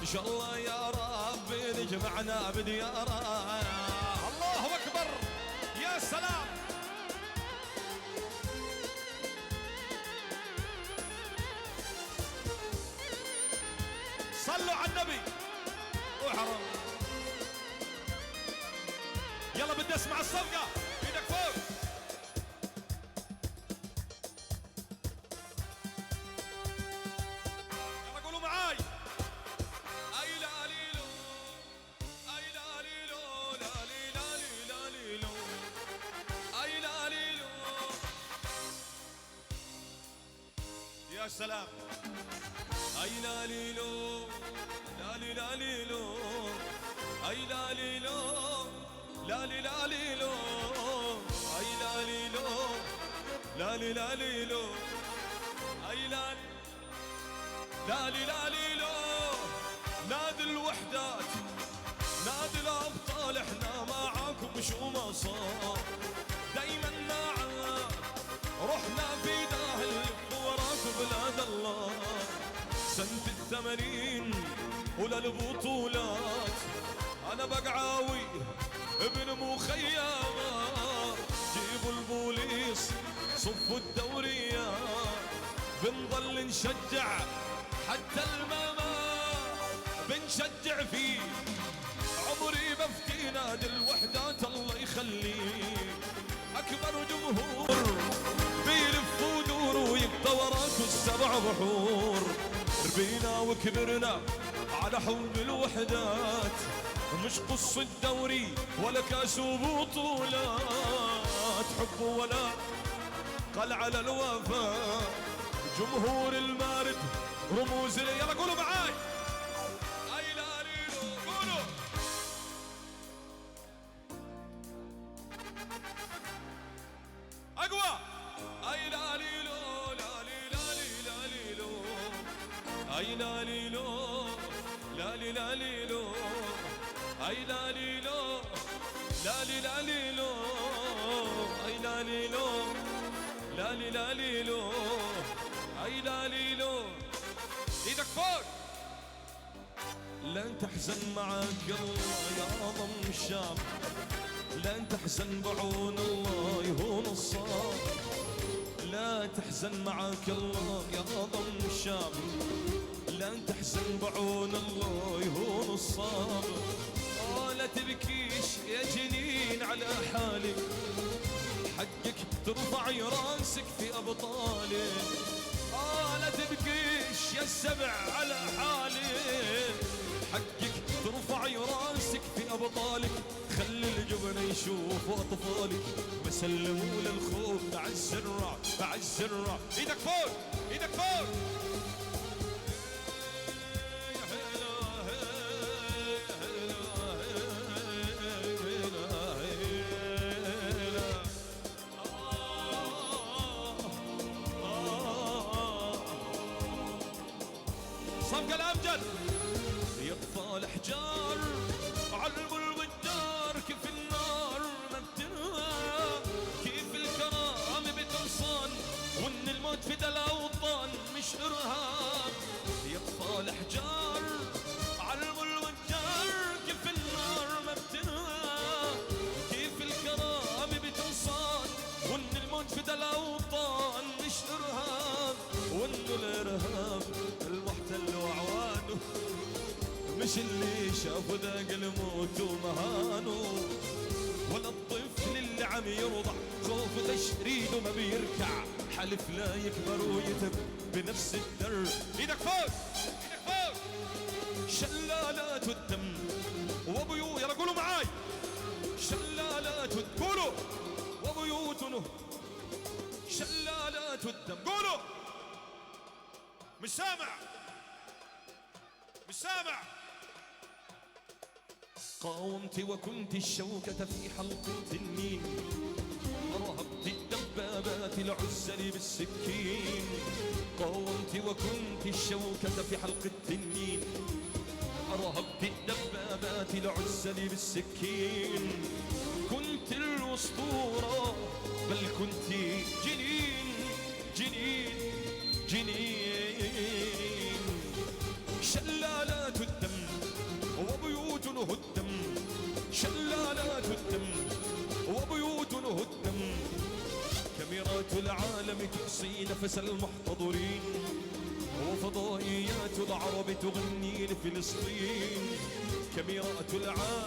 إن شاء الله يا رب نجمعنا بديارة. الله أكبر يا سلام. صلوا على النبي وحرام. يلا بدي اسمع الصفقة، ايدك فوق. يلا قولوا معاي. اي لا ليلو اي لا ليلو لا لي لا لي لا ليلو اي لا ليلو. يا سلام. اي لا ليلو لا لي لا ليلو اي لا ليلو لا لي لا ليلو اي لا ليلو لا لي لا ليلو اي لا لا لي لا ليلو. نادي الوحدات نادي الابطال احنا معاكم شو ما صار. دايما معاك رحنا في داهل وراك بلاد الله. سنة 80 وللبطولات انا بقعاوي ابن مخيمات. جيبوا البوليس صفوا الدوريات. بنضل نشجع حتى الممات بنشجع فيه. عمري بفتي نادي الوحدات الله يخليه. اكبر جمهور بيلف ودور ويقطى وراك السبع بحور. ربينا وكبرنا على حب الوحدات. مش قص الدوري ولا كاس وبطولات. حب ولا قل على الوفاء. جمهور المارد رموز يلا قولوا معاي. اي لا ليلو قولوا. اقوى. اي لا ليلو لا لي لا لي لا ليلو اي لا ليلو لا لي لا ليلو اي لا ليلو لا لي لا ليلو اي لا ليلو لا لي لا ليلو اي لا ليلو. ايدك فوق. لن تحزن معك الله يا ضم الشام. لن تحزن بعون الله يهون الصاب. لا تحزن معك الله يا ضم الشام. لن تحزن بعون الله يهون الصاب. لا تبكيش يا جنين على حالك. حقك ترفعي راسك في ابطالك. لا تبكيش يا السبع على حالك. حقك ترفعي راسك في ابطالك. خلي الجبن يشوفوا اطفالك. وسلموا للخوف مع السرة مع السرة. ايدك فوق ايدك فوق. صفقة الأمجد. يطفى الأحجار علموا الغدار. كيف النار ما بتنهى. كيف الكرامة بتنصان. وإن الموت في الأوطان مش إرهاب. يطفى الأحجار علموا الغدار. كيف النار ما بتنهى. كيف الكرامة بتنصان. وإن الموت في الأوطان مش إرهاب. وإنه الإرهاب المحتل وعوانه. مش اللي شافوا ذاق الموت ومهانه. ولا الطفل اللي عم يرضع خوف تشريده ما بيركع. حلف لا يكبر ويتب بنفس الدرب. ايدك فوق ايدك فوق. شلالات الدم وبيوت يلا قولوا معاي. شلالات قولوا وبيوتنا. شلالات الدم قولوا. مش سامع مش سامع. قاومت وكنت الشوكة في حلق التنين. رهبت الدبابات العزل بالسكين. قاومت وكنت الشوكة في حلق التنين. رهبت الدبابات العزل بالسكين. كنت الأسطورة بل كنت جنين جنين جنين. شلالات الدم شلالات الدم وبيوت هدم، كاميرات العالم تحصي نفس المحتضرين، وفضائيات العرب تغني لفلسطين، كاميرات العالم